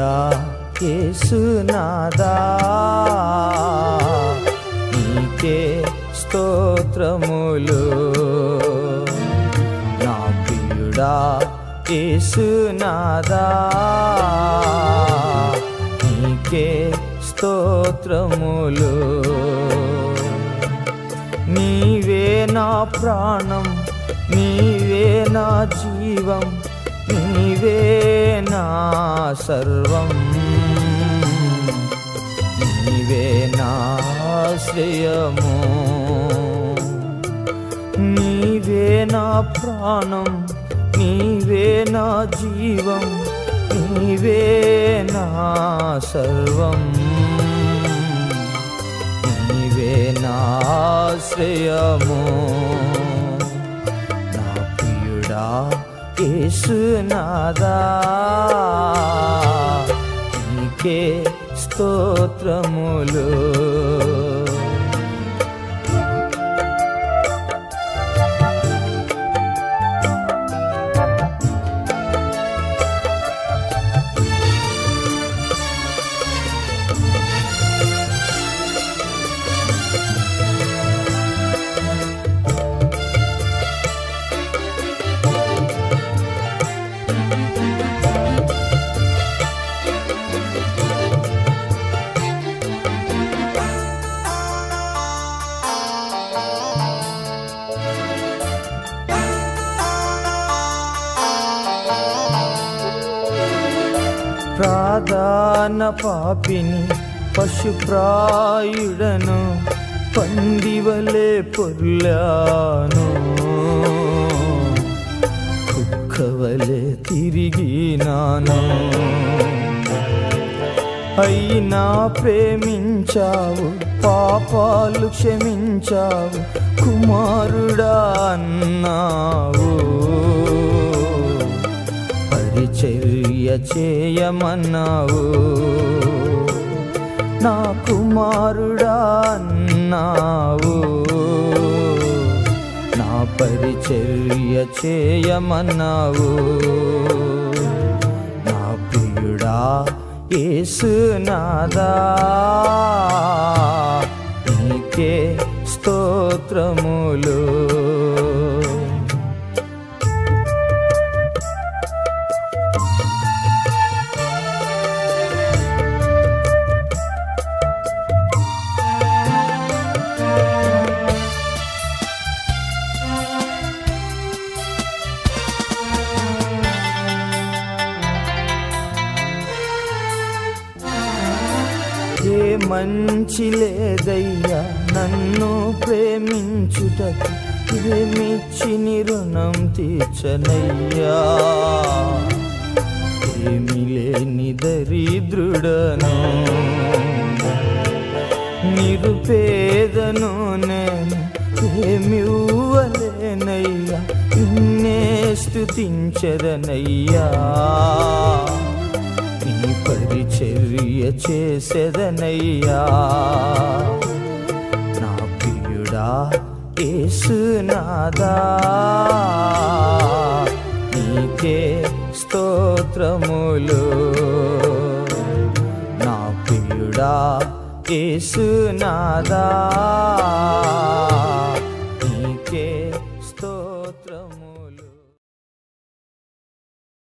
ప్రియుడా యేసునాథా, నీకే స్తోత్రములు. నా ప్రియుడా యేసునాథా, నీకే స్తోత్రములు. నీవే నా ప్రాణం, నీవే నా జీవం, నీవే నా సర్వం, నీవే నా ఆశ్రయము. నీవే నా ప్రాణం, నీవే నా జీవం, నీవే నా సర్వం, నీవే నా ఆశ్రయము. నా ప్రియుడా యేసునాథా, నీకే స్తోత్రములు. ప్రధాన పాపిని పశుప్రాయుడను, పందివలే పొర్లాను, కుక్కవలే తిరిగినాను. అయినా ప్రేమించావు, పాపాలు క్షమించావు, కుమారుడా అన్నావు. పరిచర్య చేయమన్నావు, నా కుమారుడా అన్నావు. నా పరిచర్య చేయమన్నావు. నా ప్రియుడా యేసునాథా, నీకే స్తోత్రములు. ఏ మంచి లేదయ్యా నన్ను ప్రేమించుటకు, ఏమిచ్చి రుణం తీర్చనయ్యా. ఏమి లేని దరిద్రుడను, నిరుపేదను నేను, ఏమివ్వలేనయ్యా, నిన్నే స్తుతించదనయ్యా. నీ పరిచర్య చేసేదనయ్యా. నా ప్రియుడా యేసునాథా, నీకే స్తోత్రములు. నా ప్రియుడా యేసునాథా,